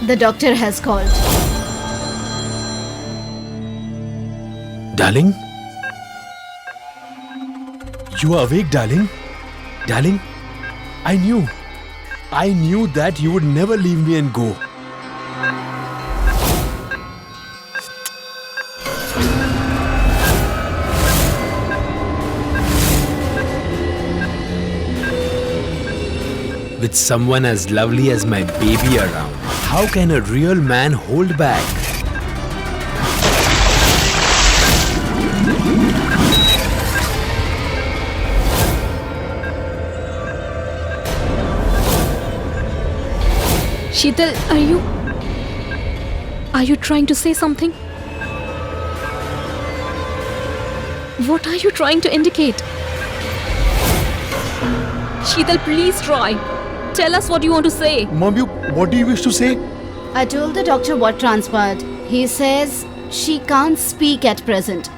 The doctor has called. Darling? You are awake, darling? Darling? I knew that you would never leave me and go. With someone as lovely as my baby around, how can a real man hold back? Sheetal, are you trying to say something? What are you trying to indicate? Sheetal, please try. Tell us what you want to say. Mom, what do you wish to say? I told the doctor what transpired. He says she can't speak at present.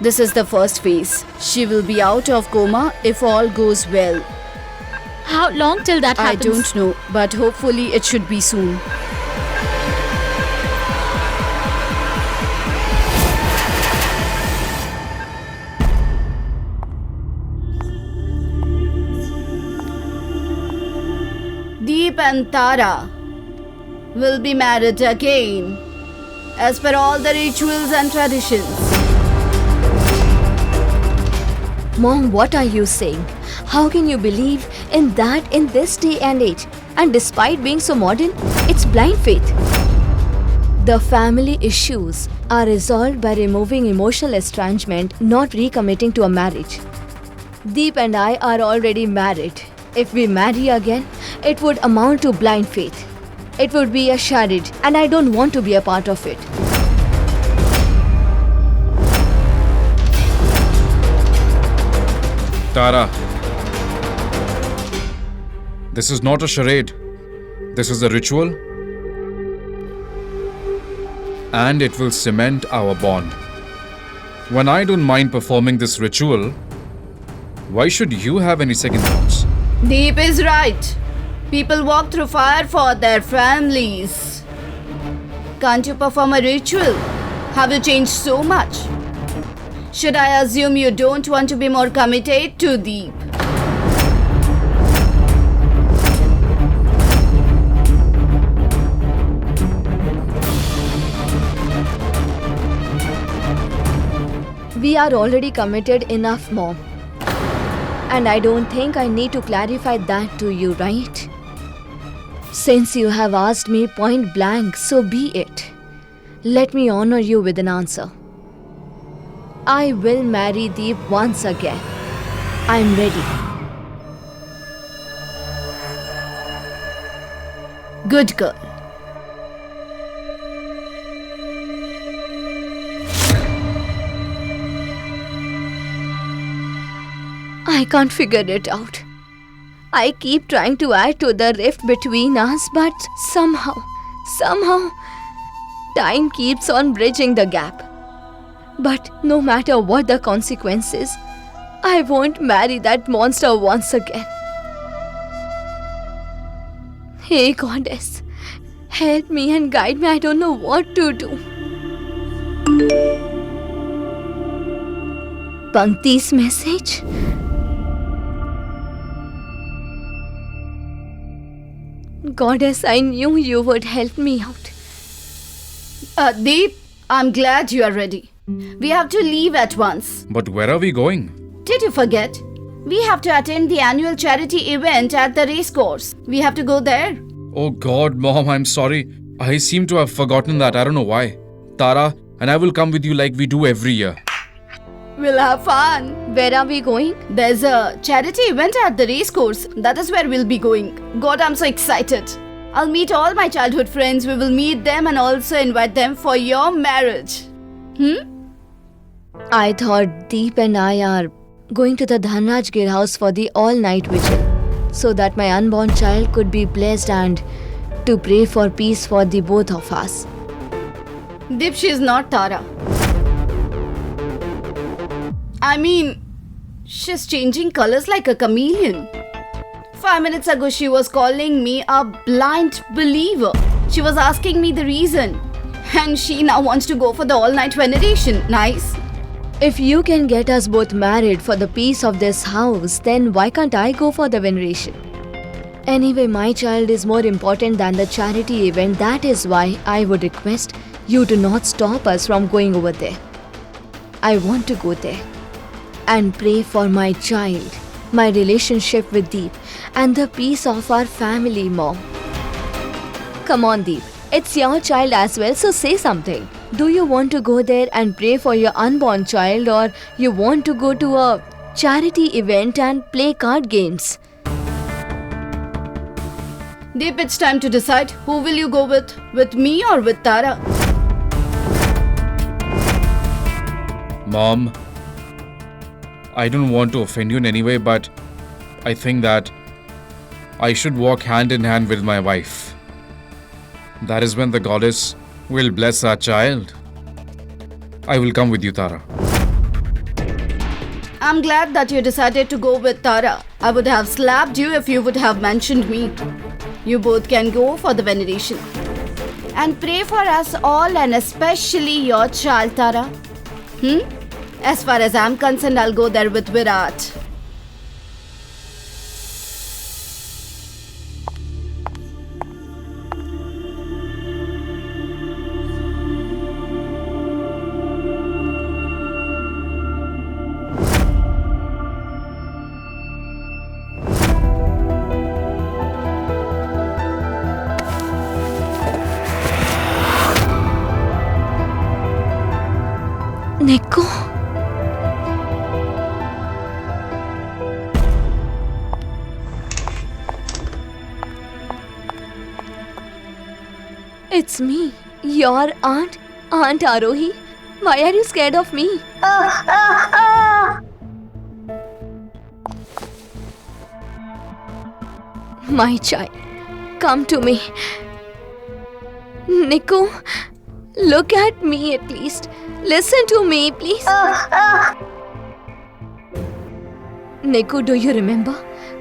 This is the first phase. She will be out of coma if all goes well. How long till that I happens? don't know, but hopefully it should be soon. Deep and Tara will be married again, as per all the rituals and traditions. Mom, what are you saying? How can you believe in that in this day and age? And despite being so modern, it's blind faith. The family issues are resolved by removing emotional estrangement, not recommitting to a marriage. Deep and I are already married. If we marry again, it would amount to blind faith. It would be a charade, and I don't want to be a part of it. Tara, this is not a charade. This is a ritual. And it will cement our bond. When I don't mind performing this ritual, why should you have any second thoughts? Deep is right. People walk through fire for their families. Can't you perform a ritual? Have you changed so much? Should I assume you don't want to be more committed to Deep? We are already committed enough, Mom. And I don't think I need to clarify that to you, right? Since you have asked me point blank, so be it. Let me honor you with an answer. I will marry Deep once again. I'm ready. Good girl. I can't figure it out. I keep trying to add to the rift between us, but somehow, time keeps on bridging the gap. But no matter what the consequences, I won't marry that monster once again. Hey Goddess, help me and guide me. I don't know what to do. Pankti's message? Goddess, I knew you would help me out. Deep, I'm glad you are ready. We have to leave at once. But where are we going? Did you forget? We have to attend the annual charity event at the racecourse. We have to go there. Oh God, Mom, I'm sorry. I seem to have forgotten that. I don't know why. Tara, and I will come with you like we do every year. We'll have fun. Where are we going? There's a charity event at the racecourse. That is where we'll be going. God, I'm so excited. I'll meet all my childhood friends. We will meet them and also invite them for your marriage. I thought Deep and I are going to the Dhanrajgir house for the all-night vigil, so that my unborn child could be blessed and to pray for peace for the both of us. Deep, she's not Tara. I mean, she's changing colors like a chameleon. 5 minutes ago, she was calling me a blind believer. She was asking me the reason. And she now wants to go for the all-night veneration. Nice. If you can get us both married for the peace of this house, then why can't I go for the veneration? Anyway, my child is more important than the charity event. That is why I would request you to not stop us from going over there. I want to go there and pray for my child, my relationship with Deep, and the peace of our family, Mom. Come on, Deep. It's your child as well, so say something. Do you want to go there and pray for your unborn child, or you want to go to a charity event and play card games? Deep, it's time to decide. Who will you go with? With me or with Tara? Mom, I don't want to offend you in any way, but I think that I should walk hand in hand with my wife. That is when the goddess will bless our child. I will come with you, Tara. I'm glad that you decided to go with Tara. I would have slapped you if you would have mentioned me. You both can go for the veneration. And pray for us all, and especially your child, Tara. As far as I'm concerned, I'll go there with Virat. Niku? It's me, your aunt, Aunt Arohi. Why are you scared of me? My child, come to me. Niku, look at me at least. Listen to me, please. Niku, do you remember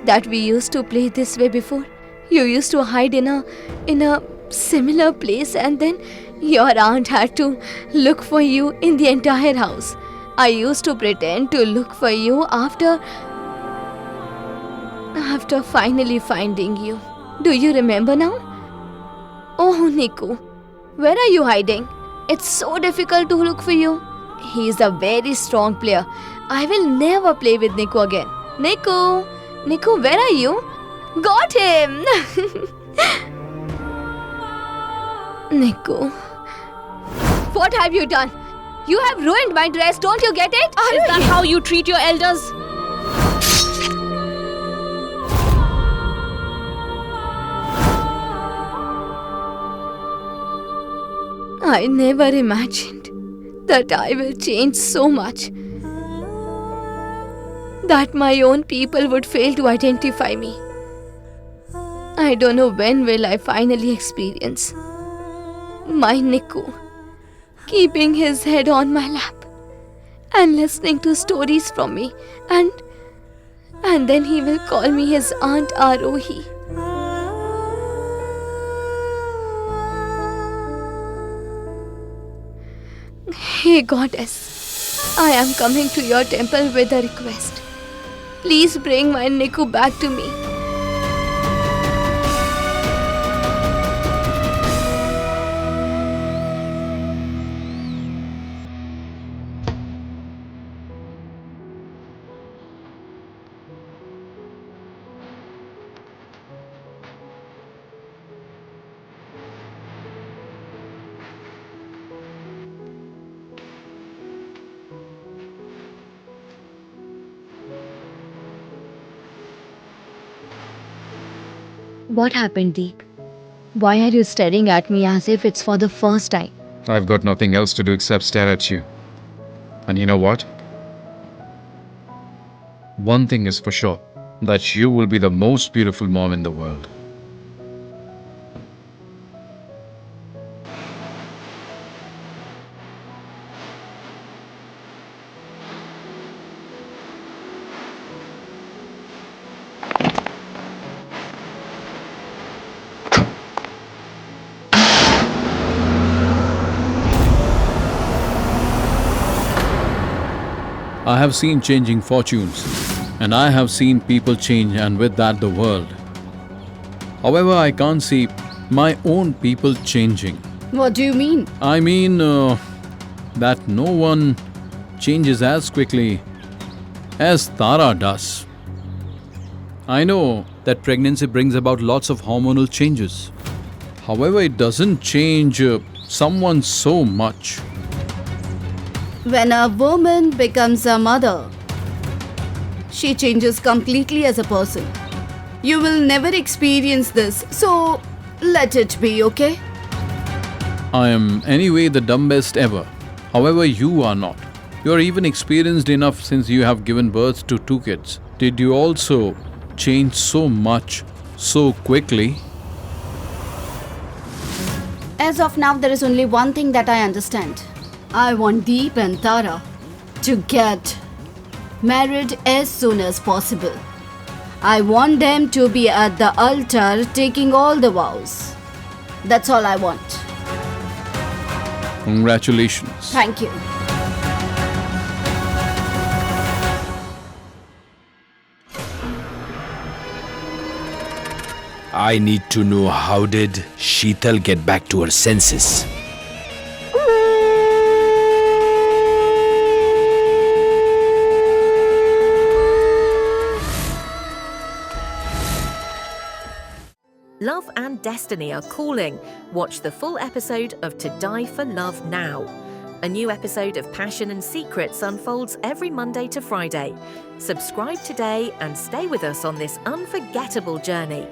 that we used to play this way before? You used to hide in a similar place, and then your aunt had to look for you in the entire house. I used to pretend to look for you after finally finding you. Do you remember now? Oh, Niku, where are you hiding? It's so difficult to look for you. He is a very strong player. I will never play with Niku again. Niku, where are you? Got him! Niku, what have you done? You have ruined my dress, don't you get it? Is that how you treat your elders? I never imagined that I will change so much, that my own people would fail to identify me. I don't know when will I finally experience my Niku keeping his head on my lap and listening to stories from me, and then he will call me his Aunt Arohi. Hey goddess, I am coming to your temple with a request. Please bring my Niku back to me. What happened, Deep? Why are you staring at me as if it's for the first time? I've got nothing else to do except stare at you. And you know what? One thing is for sure, that you will be the most beautiful mom in the world. I have seen changing fortunes, and I have seen people change, and with that, the world. However, I can't see my own people changing. What do you mean? I mean that no one changes as quickly as Tara does. I know that pregnancy brings about lots of hormonal changes. However, it doesn't change someone so much. When a woman becomes a mother, she changes completely as a person. You will never experience this, so let it be, okay? I am anyway the dumbest ever. However, you are not. You are even experienced enough since you have given birth to 2 kids. Did you also change so much, so quickly? As of now, there is only one thing that I understand. I want Deep and Tara to get married as soon as possible. I want them to be at the altar taking all the vows. That's all I want. Congratulations. Thank you. I need to know, how did Sheetal get back to her senses? Love and Destiny are calling. Watch the full episode of To Die for Love now. A new episode of Passion and Secrets unfolds every Monday to Friday. Subscribe today and stay with us on this unforgettable journey.